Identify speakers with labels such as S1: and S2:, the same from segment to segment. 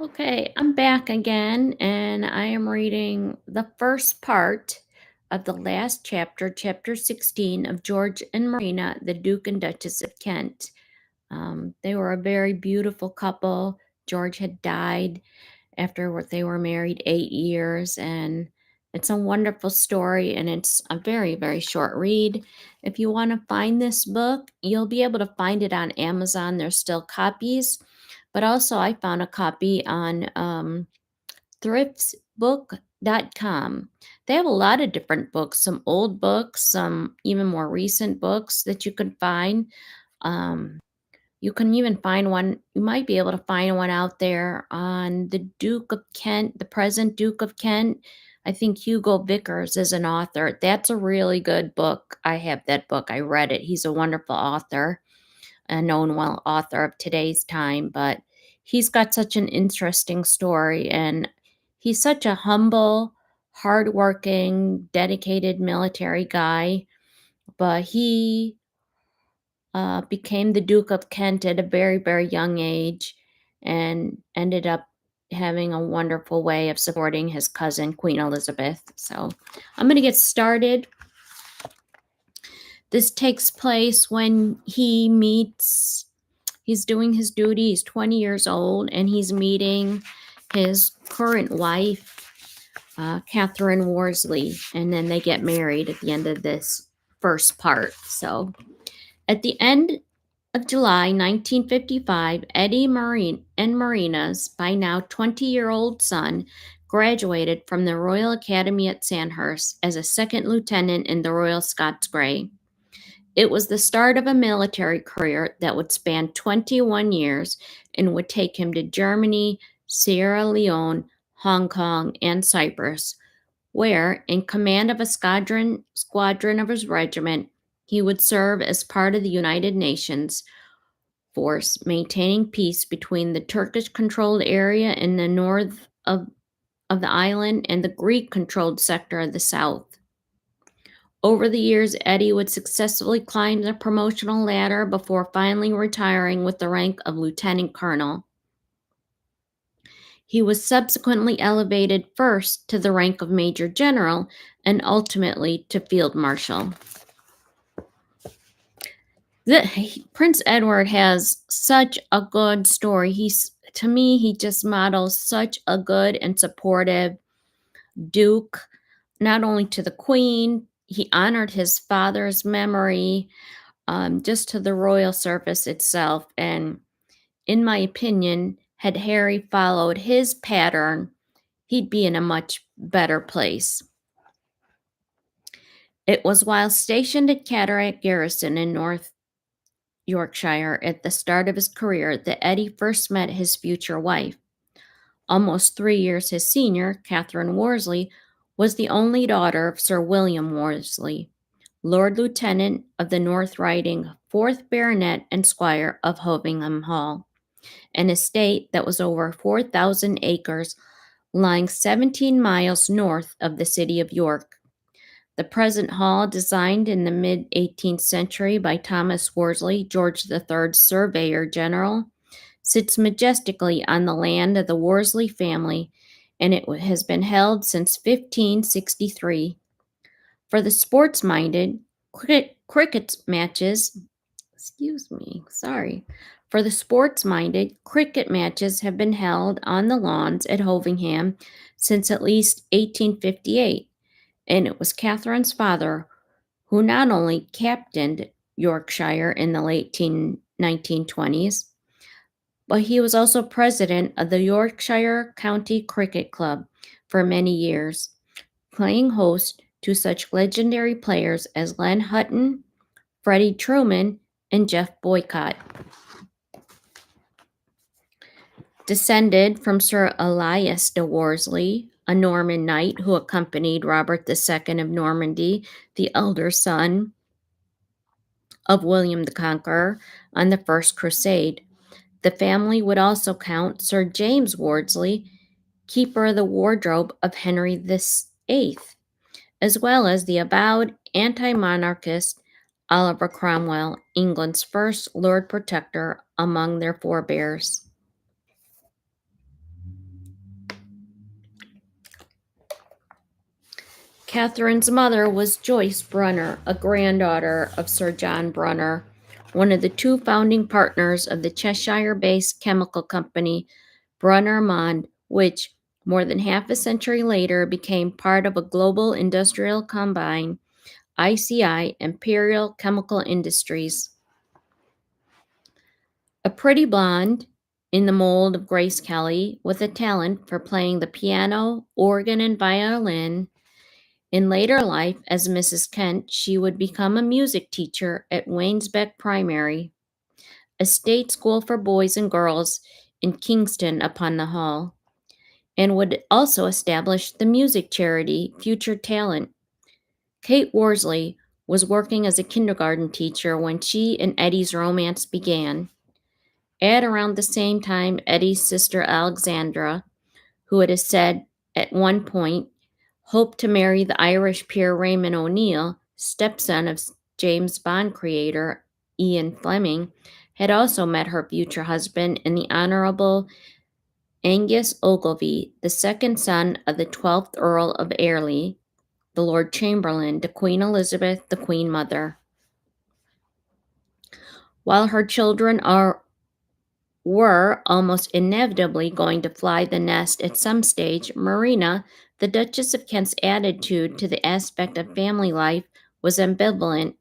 S1: Okay, I'm back again, and I am reading the first part of the last chapter, chapter 16 of George and Marina, the Duke and Duchess of Kent. They were a very beautiful couple. George had died after they were married 8 years, and it's a wonderful story, and it's a very, very short read. If you want to find this book, you'll be able to find it on Amazon. There's still copies, but also I found a copy on thriftsbook.com. They have a lot of different books, some old books, some even more recent books that you can find. Um, you can even find one, you might be able to find one out there on the Duke of Kent, the present Duke of Kent. I think Hugo Vickers is an author. That's a really good book. I have that book. I read it. He's a wonderful author, a known well author of today's time, but he's got such an interesting story, and he's such a humble, hardworking, dedicated military guy. But he became the Duke of Kent at a very, very young age and ended up having a wonderful way of supporting his cousin, Queen Elizabeth. So I'm going to get started. This takes place when he's doing his duty. He's 20 years old, and he's meeting his current wife, Katherine Worsley, and then they get married at the end of this first part. So at the end of July 1955, Eddie and Marina's by now 20-year-old son graduated from the Royal Academy at Sandhurst as a second lieutenant in the Royal Scots Grey. It was the start of a military career that would span 21 years and would take him to Germany, Sierra Leone, Hong Kong, and Cyprus, where, in command of a squadron of his regiment, he would serve as part of the United Nations force, maintaining peace between the Turkish-controlled area in the north of the island and the Greek-controlled sector of the south. Over the years, Eddie would successfully climb the promotional ladder before finally retiring with the rank of lieutenant colonel. He was subsequently elevated first to the rank of major general and ultimately to field marshal. Prince Edward has such a good story. To me, he just models such a good and supportive duke, not only to the queen, he honored his father's memory, just to the royal service itself. And in my opinion, had Harry followed his pattern, he'd be in a much better place. It was while stationed at Cataract Garrison in North Yorkshire at the start of his career that Eddie first met his future wife. Almost 3 years his senior, Katherine Worsley, was the only daughter of Sir William Worsley, Lord Lieutenant of the North Riding, 4th Baronet and Squire of Hovingham Hall, an estate that was over 4,000 acres, lying 17 miles north of the city of York. The present hall, designed in the mid-18th century by Thomas Worsley, George III's Surveyor General, sits majestically on the land of the Worsley family, and it has been held since 1563. For the sports-minded, cricket matches have been held on the lawns at Hovingham since at least 1858, and it was Catherine's father who not only captained Yorkshire in the late 1920s, but he was also president of the Yorkshire County Cricket Club for many years, playing host to such legendary players as Len Hutton, Freddie Truman, and Jeff Boycott. Descended from Sir Elias de Worsley, a Norman knight who accompanied Robert II of Normandy, the elder son of William the Conqueror, on the First Crusade. The family would also count Sir James Worsley, keeper of the wardrobe of Henry VIII, as well as the avowed anti-monarchist Oliver Cromwell, England's first Lord Protector, among their forebears. Catherine's mother was Joyce Brunner, a granddaughter of Sir John Brunner, one of the two founding partners of the Cheshire-based chemical company Brunner Mond, which, more than half a century later, became part of a global industrial combine, ICI, Imperial Chemical Industries. A pretty blonde, in the mold of Grace Kelly, with a talent for playing the piano, organ, and violin. In later life, as Mrs. Kent, she would become a music teacher at Wainsbeck Primary, a state school for boys and girls in Kingston upon the Hull, and would also establish the music charity Future Talent. Kate Worsley was working as a kindergarten teacher when she and Eddie's romance began. At around the same time, Eddie's sister Alexandra, who it is said at one point hoped to marry the Irish peer Raymond O'Neill, stepson of James Bond creator Ian Fleming, had also met her future husband in the Honorable Angus Ogilvy, the second son of the 12th Earl of Airlie, the Lord Chamberlain to Queen Elizabeth, the Queen Mother. While her children were almost inevitably going to fly the nest at some stage, Marina, the Duchess of Kent's attitude to the aspect of family life was ambivalent.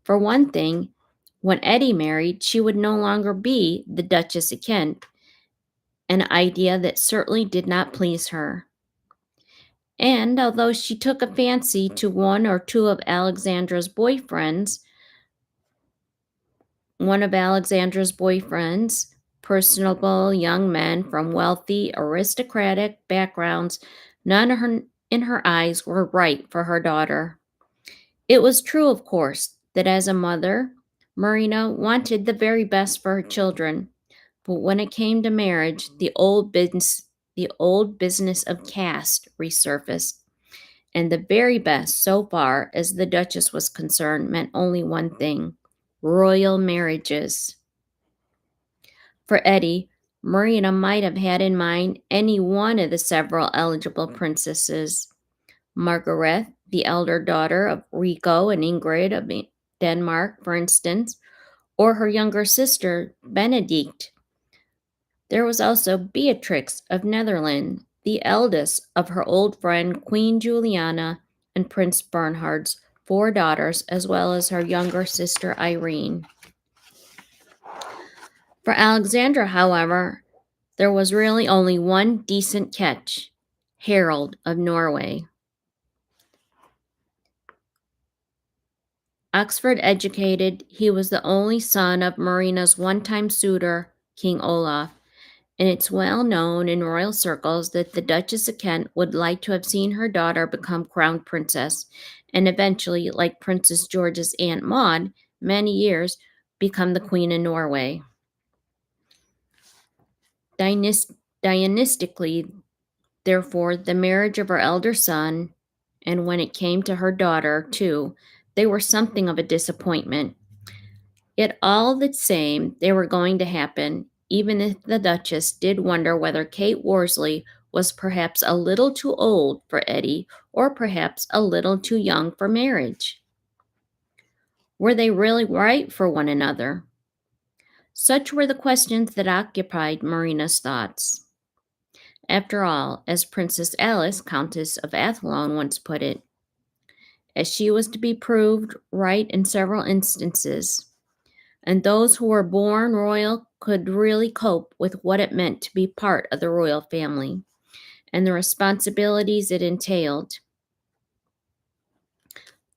S1: For one thing, when Eddie married, she would no longer be the Duchess of Kent, an idea that certainly did not please her. And although she took a fancy to one or two of Alexandra's boyfriends, personable young men from wealthy, aristocratic backgrounds, none in her eyes were right for her daughter. It was true, of course, that as a mother, Marina wanted the very best for her children, but when it came to marriage, the old business of caste resurfaced, and the very best, so far as the Duchess was concerned, meant only one thing: royal marriages. For Eddie, Marina might have had in mind any one of the several eligible princesses. Margaret, the elder daughter of Rico and Ingrid of Denmark, for instance, or her younger sister, Benedict. There was also Beatrix of Netherlands, the eldest of her old friend Queen Juliana and Prince Bernhard's 4 daughters, as well as her younger sister Irene. For Alexandra, however, there was really only one decent catch: Harold of Norway. Oxford educated, he was the only son of Marina's one-time suitor, King Olaf, and it's well known in royal circles that the Duchess of Kent would like to have seen her daughter become crowned princess, and eventually, like Princess George's Aunt Maud, many years, become the Queen of Norway. Dynastically, therefore, the marriage of her elder son, and when it came to her daughter, too, they were something of a disappointment. Yet all the same, they were going to happen, even if the Duchess did wonder whether Kate Worsley was perhaps a little too old for Eddie, or perhaps a little too young for marriage. Were they really right for one another? Such were the questions that occupied Marina's thoughts. After all, as Princess Alice, Countess of Athlone, once put it, as she was to be proved right in several instances, and those who were born royal could really cope with what it meant to be part of the royal family and the responsibilities it entailed.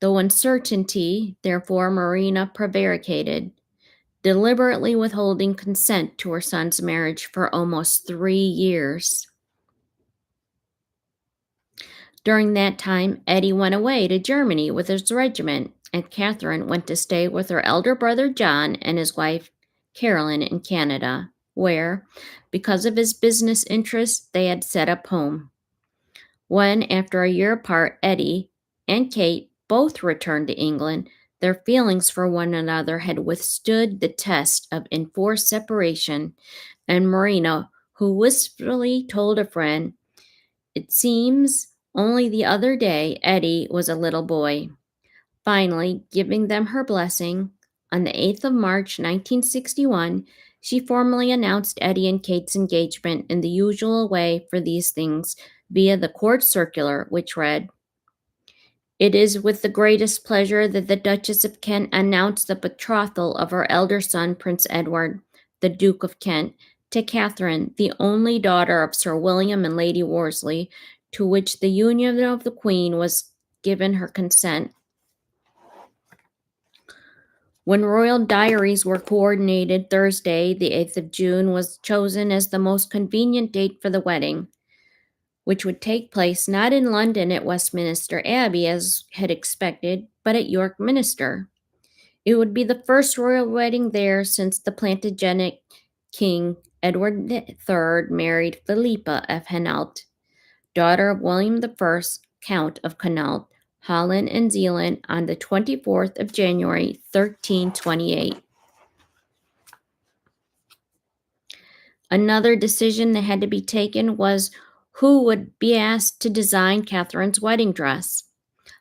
S1: Though uncertainty, therefore, Marina prevaricated, deliberately withholding consent to her son's marriage for almost 3 years. During that time, Eddie went away to Germany with his regiment, and Katherine went to stay with her elder brother John and his wife Caroline in Canada, where, because of his business interests, they had set up home. When, after a year apart, Eddie and Kate both returned to England, their feelings for one another had withstood the test of enforced separation, and Marina, who wistfully told a friend, "It seems Only the other day, Eddie was a little boy. Finally, giving them her blessing, on the 8th of March, 1961, she formally announced Eddie and Kate's engagement in the usual way for these things via the court circular, which read, "It is with the greatest pleasure that the Duchess of Kent announced the betrothal of her elder son, Prince Edward, the Duke of Kent, to Katherine, the only daughter of Sir William and Lady Worsley, to which the union of the Queen was given her consent." When royal diaries were coordinated, Thursday, the 8th of June, was chosen as the most convenient date for the wedding, which would take place not in London at Westminster Abbey as had expected, but at York Minster. It would be the first royal wedding there since the Plantagenet King Edward III married Philippa of Hainault, daughter of William I, Count of Connaught, Holland and Zealand, on the 24th of January, 1328. Another decision that had to be taken was who would be asked to design Catherine's wedding dress.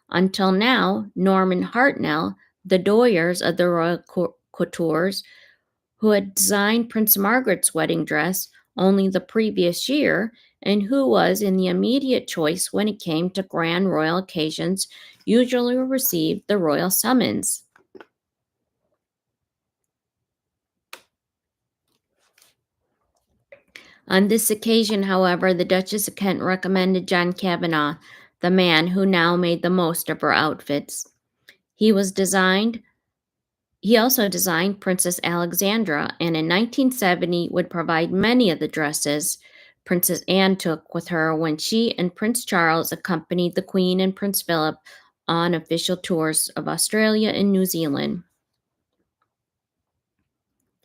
S1: Until now, Norman Hartnell, the doyers of the royal coutures, who had designed Prince Margaret's wedding dress only the previous year, and who was in the immediate choice when it came to grand royal occasions, usually received the royal summons. On this occasion, however, the Duchess of Kent recommended John Kavanagh, the man who now made the most of her outfits. He also designed Princess Alexandra, and in 1970 would provide many of the dresses Princess Anne took with her when she and Prince Charles accompanied the Queen and Prince Philip on official tours of Australia and New Zealand.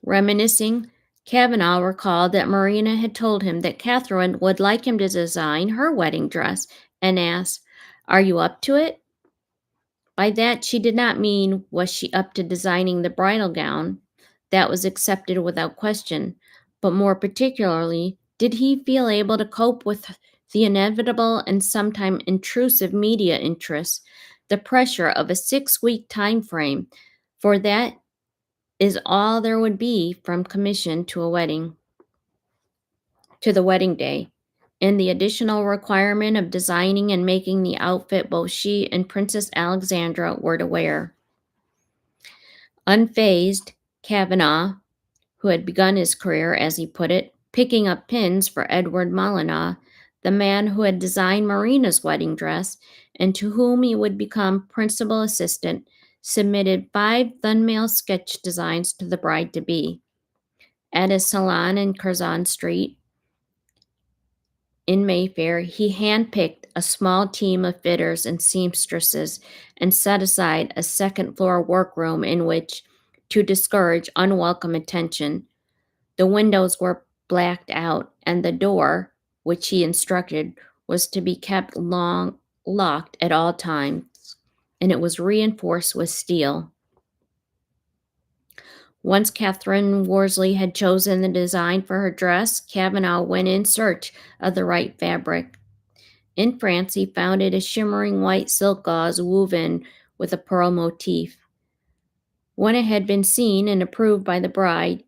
S1: Reminiscing, Kavanagh recalled that Marina had told him that Katherine would like him to design her wedding dress and asked, "Are you up to it?" By that, she did not mean was she up to designing the bridal gown. That was accepted without question. But more particularly, did he feel able to cope with the inevitable and sometimes intrusive media interests, the pressure of a 6-week time frame, for that is all there would be from commission to the wedding day, and the additional requirement of designing and making the outfit both she and Princess Alexandra were to wear. Unfazed, Kavanagh, who had begun his career, as he put it, picking up pins for Edward Molyneux, the man who had designed Marina's wedding dress, and to whom he would become principal assistant, submitted 5 thumbnail sketch designs to the bride-to-be. At his salon in Curzon Street in Mayfair, he handpicked a small team of fitters and seamstresses and set aside a second-floor workroom in which, to discourage unwelcome attention, the windows were blacked out and the door, which he instructed, was to be kept locked at all times, and it was reinforced with steel. Once Katherine Worsley had chosen the design for her dress, Kavanagh went in search of the right fabric. In France, he found it a shimmering white silk gauze woven with a pearl motif. When it had been seen and approved by the bride,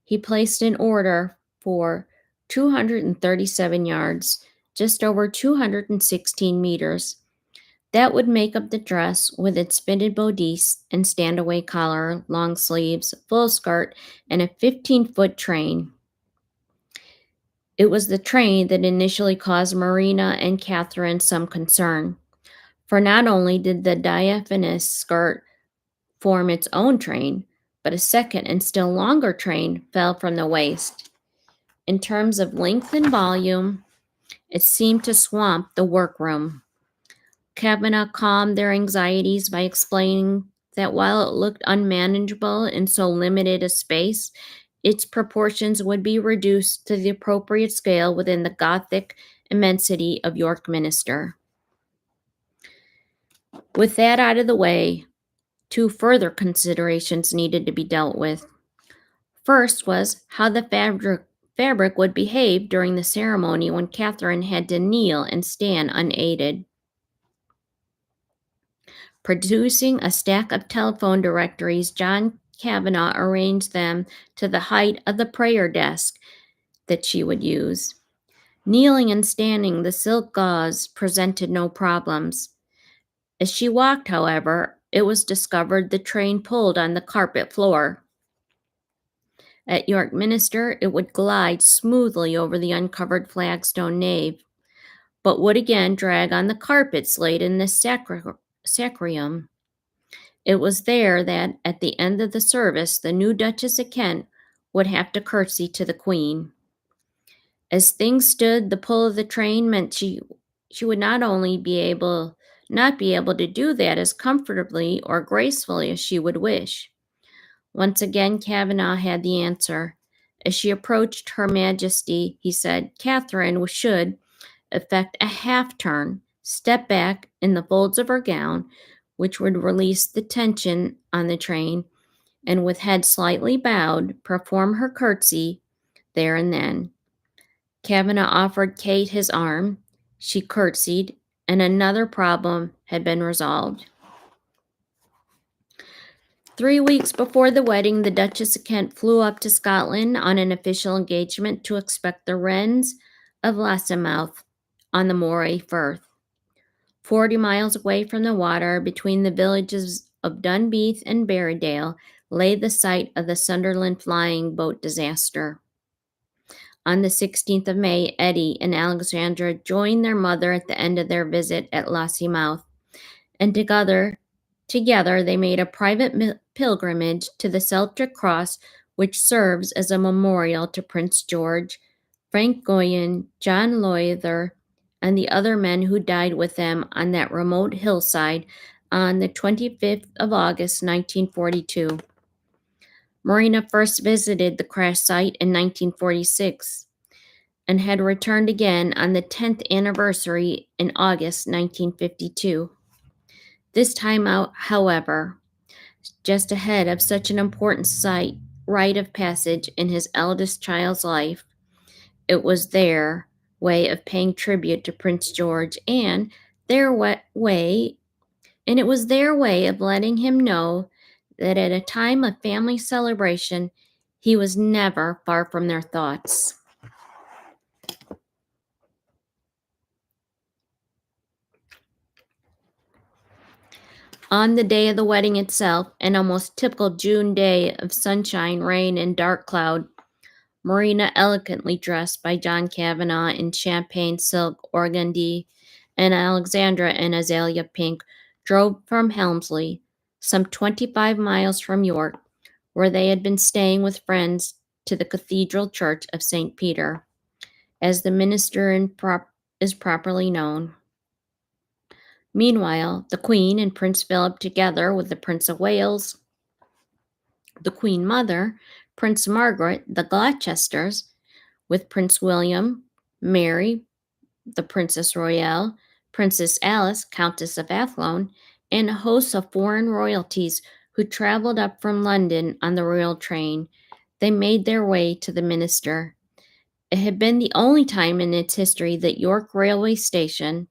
S1: he placed an order for 237 yards, just over 216 meters. That would make up the dress with its fitted bodice and stand-away collar, long sleeves, full skirt, and a 15-foot train. It was the train that initially caused Marina and Katherine some concern, for not only did the diaphanous skirt form its own train, but a second and still longer train fell from the waist. In terms of length and volume, it seemed to swamp the workroom. Kavanagh calmed their anxieties by explaining that while it looked unmanageable in so limited a space, its proportions would be reduced to the appropriate scale within the Gothic immensity of York Minster. With that out of the way, 2 further considerations needed to be dealt with. First was how the fabric would behave during the ceremony when Katherine had to kneel and stand unaided. Producing a stack of telephone directories, John Kavanaugh arranged them to the height of the prayer desk that she would use. Kneeling and standing, the silk gauze presented no problems. As she walked, however, it was discovered the train pulled on the carpet floor. At York Minster, it would glide smoothly over the uncovered flagstone nave, but would again drag on the carpets laid in the sacrum. It was there that, at the end of the service, the new Duchess of Kent would have to curtsy to the Queen. As things stood, the pull of the train meant she would not be able to do that as comfortably or gracefully as she would wish. Once again, Kavanaugh had the answer. As she approached Her Majesty, he said, Katherine should effect a half-turn, step back in the folds of her gown, which would release the tension on the train, and with head slightly bowed, perform her curtsy there and then. Kavanaugh offered Kate his arm. She curtsied, and another problem had been resolved. 3 weeks before the wedding, the Duchess of Kent flew up to Scotland on an official engagement to inspect the Wrens of Lossiemouth on the Moray Firth. 40 miles away from the water, between the villages of Dunbeath and Berrydale, lay the site of the Sunderland flying boat disaster. On the 16th of May, Eddie and Alexandra joined their mother at the end of their visit at Lossiemouth, and together they made a private pilgrimage to the Celtic Cross, which serves as a memorial to Prince George, Frank Goyen, John Lowther, and the other men who died with them on that remote hillside on the 25th of August, 1942. Marina first visited the crash site in 1946 and had returned again on the 10th anniversary in August 1952. This time out, however, just ahead of such an important rite of passage in his eldest child's life, it was their way of paying tribute to Prince George, and it was their way of letting him know that at a time of family celebration, he was never far from their thoughts. On the day of the wedding itself, an almost typical June day of sunshine, rain, and dark cloud, Marina, elegantly dressed by John Kavanaugh in champagne silk organdie, and Alexandra in azalea pink, drove from Helmsley, some 25 miles from York, where they had been staying with friends, to the Cathedral Church of St. Peter, as the Minster is properly known. Meanwhile, the Queen and Prince Philip, together with the Prince of Wales, the Queen Mother, Prince Margaret, the Gloucesters, with Prince William, Mary, the Princess Royale, Princess Alice, Countess of Athlone, and a host of foreign royalties who traveled up from London on the royal train, they made their way to the Minster. It had been the only time in its history that York Railway Station,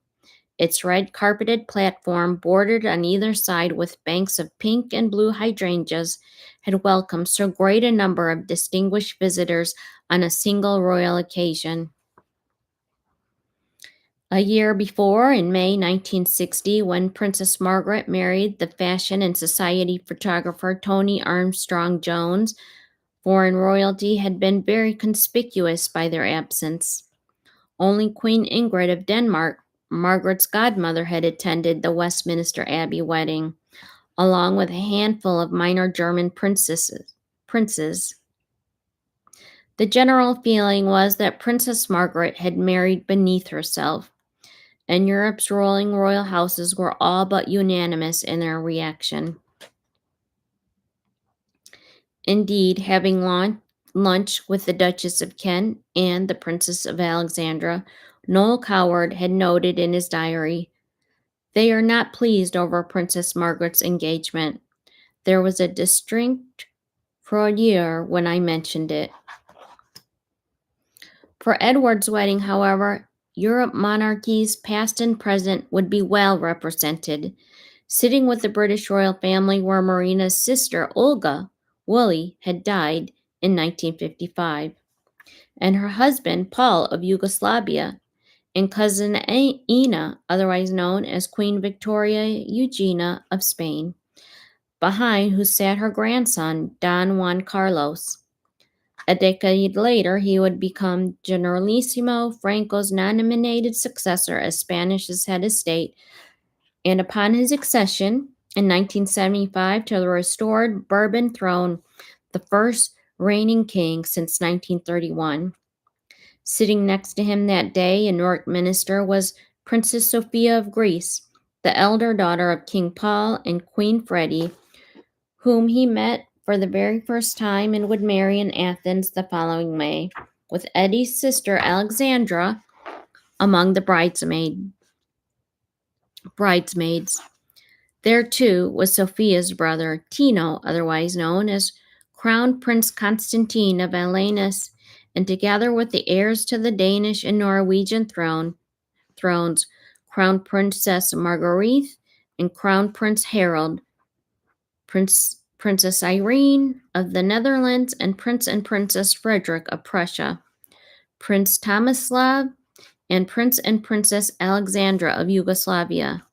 S1: its red carpeted platform bordered on either side with banks of pink and blue hydrangeas, had welcomed so great a number of distinguished visitors on a single royal occasion. A year before, in May 1960, when Princess Margaret married the fashion and society photographer Tony Armstrong Jones, foreign royalty had been very conspicuous by their absence. Only Queen Ingrid of Denmark, Margaret's godmother, had attended the Westminster Abbey wedding, along with a handful of minor German princes. The general feeling was that Princess Margaret had married beneath herself, and Europe's ruling royal houses were all but unanimous in their reaction. Indeed, having lunch with the Duchess of Kent and the Princess of Alexandra, Noel Coward had noted in his diary, "They are not pleased over Princess Margaret's engagement. There was a distinct froideur when I mentioned it." For Edward's wedding, however, Europe monarchies past and present would be well represented, sitting with the British royal family where Marina's sister Olga Woolley had died in 1955, and her husband Paul of Yugoslavia, and cousin Ina, otherwise known as Queen Victoria Eugenia of Spain, behind who sat her grandson Don Juan Carlos. A decade later, he would become Generalissimo Franco's nominated successor as Spanish head of state, and upon his accession in 1975 to the restored Bourbon throne, the first reigning king since 1931. Sitting next to him that day in Westminster was Princess Sophia of Greece, the elder daughter of King Paul and Queen Freddie, whom he met for the very first time and would marry in Athens the following May, with Eddie's sister Alexandra among the bridesmaids. There, too, was Sophia's brother, Tino, otherwise known as Crown Prince Constantine of Alanus, and together with the heirs to the Danish and Norwegian thrones, Crown Princess Marguerite and Crown Prince Harold, Princess Irene of the Netherlands, and Prince and Princess Frederick of Prussia, Prince Tomislav, and Princess Alexandra of Yugoslavia,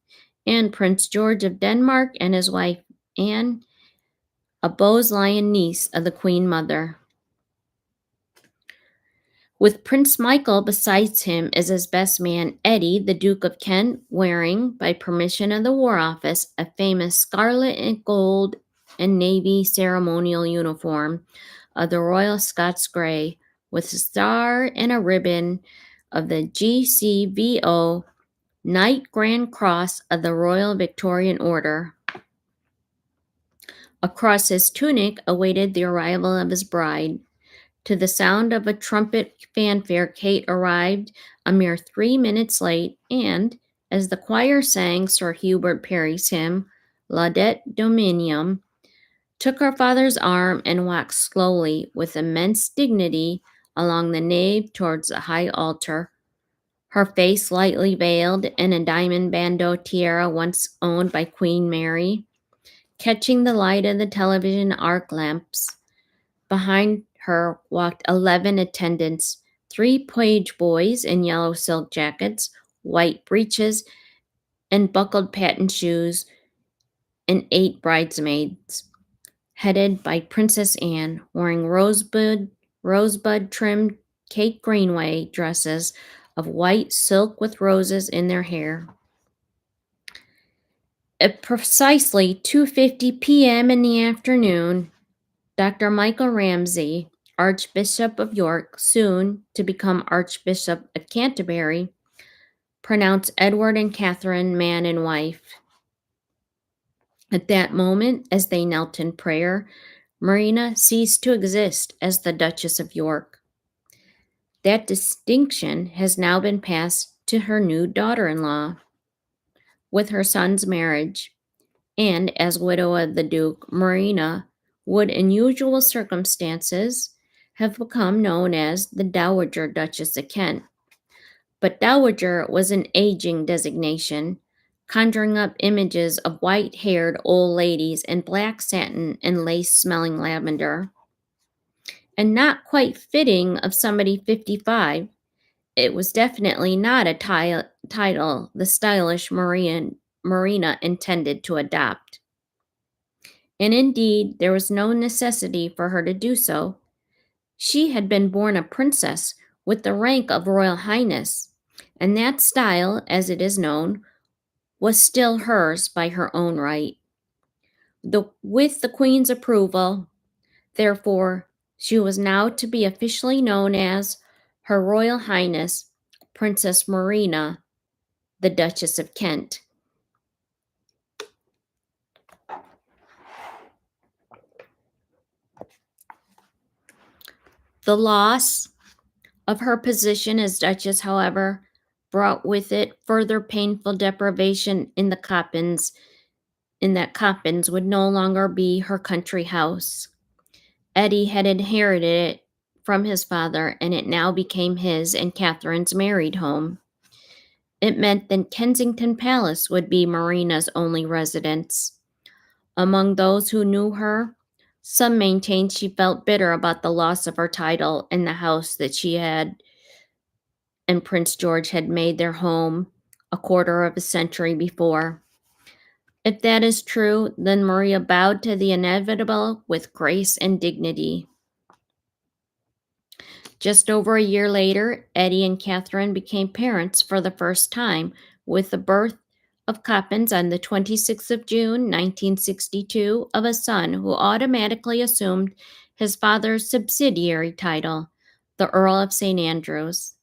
S1: and Prince George of Denmark and his wife Anne, a Bosnian niece of the Queen Mother. With Prince Michael besides him as his best man, Eddie, the Duke of Kent, wearing, by permission of the War Office, a famous scarlet and gold and navy ceremonial uniform of the Royal Scots Grey, with a star and a ribbon of the GCVO Knight Grand Cross of the Royal Victorian Order. Across his tunic awaited the arrival of his bride. To the sound of a trumpet fanfare, Kate arrived a mere 3 minutes late, and, as the choir sang Sir Hubert Parry's hymn, Laudet Dominium, took her father's arm and walked slowly, with immense dignity, along the nave towards the high altar, her face lightly veiled in a diamond bandeau tiara once owned by Queen Mary, catching the light of the television arc lamps. Behind her walked 11 attendants, 3 page boys in yellow silk jackets, white breeches, and buckled patent shoes, and 8 bridesmaids, headed by Princess Anne, wearing rosebud-trimmed Kate Greenway dresses of white silk with roses in their hair. At precisely 2:50 p.m. in the afternoon, Dr. Michael Ramsay, Archbishop of York, soon to become Archbishop of Canterbury, pronounced Edward and Katherine man and wife. At that moment, as they knelt in prayer, Marina ceased to exist as the Duchess of York. That distinction has now been passed to her new daughter-in-law with her son's marriage, and as widow of the Duke, Marina would, in usual circumstances, have become known as the Dowager Duchess of Kent. But Dowager was an aging designation, conjuring up images of white-haired old ladies in black satin and lace-smelling lavender. And not quite fitting of somebody 55, it was definitely not a title the stylish Marina intended to adopt. And indeed, there was no necessity for her to do so. She had been born a princess with the rank of Royal Highness, and that style, as it is known, was still hers by her own right. With the Queen's approval, therefore, she was now to be officially known as Her Royal Highness Princess Marina, the Duchess of Kent. The loss of her position as Duchess, however, brought with it further painful deprivation in that Coppens would no longer be her country house. Eddie had inherited it from his father, and it now became his and Catherine's married home. It meant that Kensington Palace would be Marina's only residence. Among those who knew her, some maintained she felt bitter about the loss of her title and the house that she had and Prince George had made their home a quarter of a century before. If that is true, then Maria bowed to the inevitable with grace and dignity. Just over a year later, Eddie and Katherine became parents for the first time with the birth of Coppins on the 26th of June, 1962, of a son who automatically assumed his father's subsidiary title, the Earl of St. Andrews.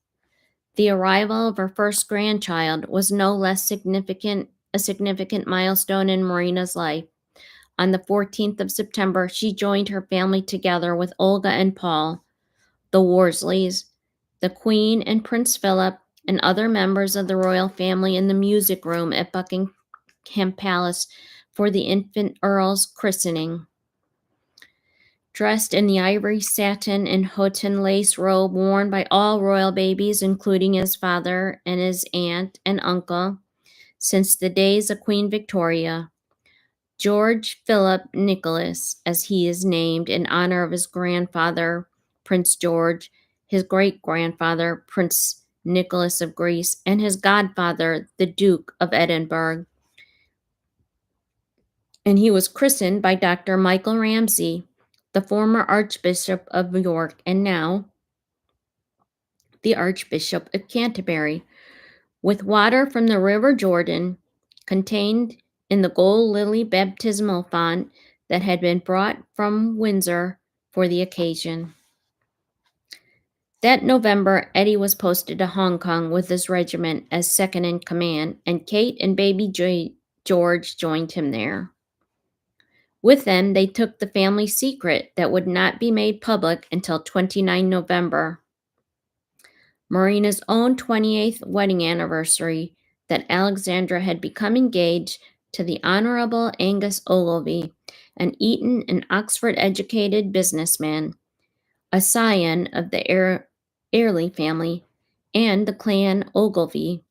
S1: The arrival of her first grandchild was no less a significant milestone in Marina's life. On the 14th of September, she joined her family together with Olga and Paul, the Worsleys, the Queen and Prince Philip, and other members of the royal family in the music room at Buckingham Palace for the infant Earl's christening. Dressed in the ivory satin and Houghton lace robe worn by all royal babies, including his father and his aunt and uncle, since the days of Queen Victoria, George Philip Nicholas, as he is named in honor of his grandfather, Prince George, his great-grandfather, Prince Nicholas of Greece, and his godfather, the Duke of Edinburgh. And he was christened by Dr. Michael Ramsay, the former Archbishop of York and now the Archbishop of Canterbury, with water from the River Jordan contained in the gold lily baptismal font that had been brought from Windsor for the occasion. That November, Eddie was posted to Hong Kong with his regiment as second in command, and Kate and baby George joined him there. With them, they took the family secret that would not be made public until 29 November, Marina's own 28th wedding anniversary, that Alexandra had become engaged to the Honorable Angus Ogilvy, an Eton and Oxford-educated businessman, a scion of the Airlie family and the clan Ogilvy,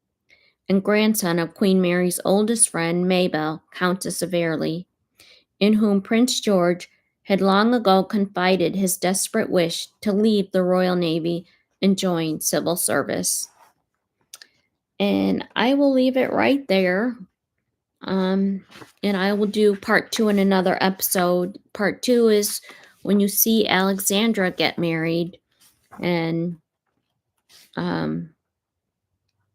S1: and grandson of Queen Mary's oldest friend, Mabel, Countess of Airlie, in whom Prince George had long ago confided his desperate wish to leave the Royal Navy and join civil service. And I will leave it right there. And I will do part 2 in another episode. Part 2 is when you see Alexandra get married, and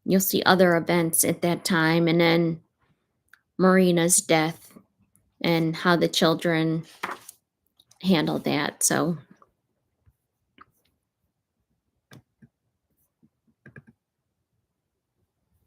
S1: you'll see other events at that time, and then Marina's death and how the children handled that. So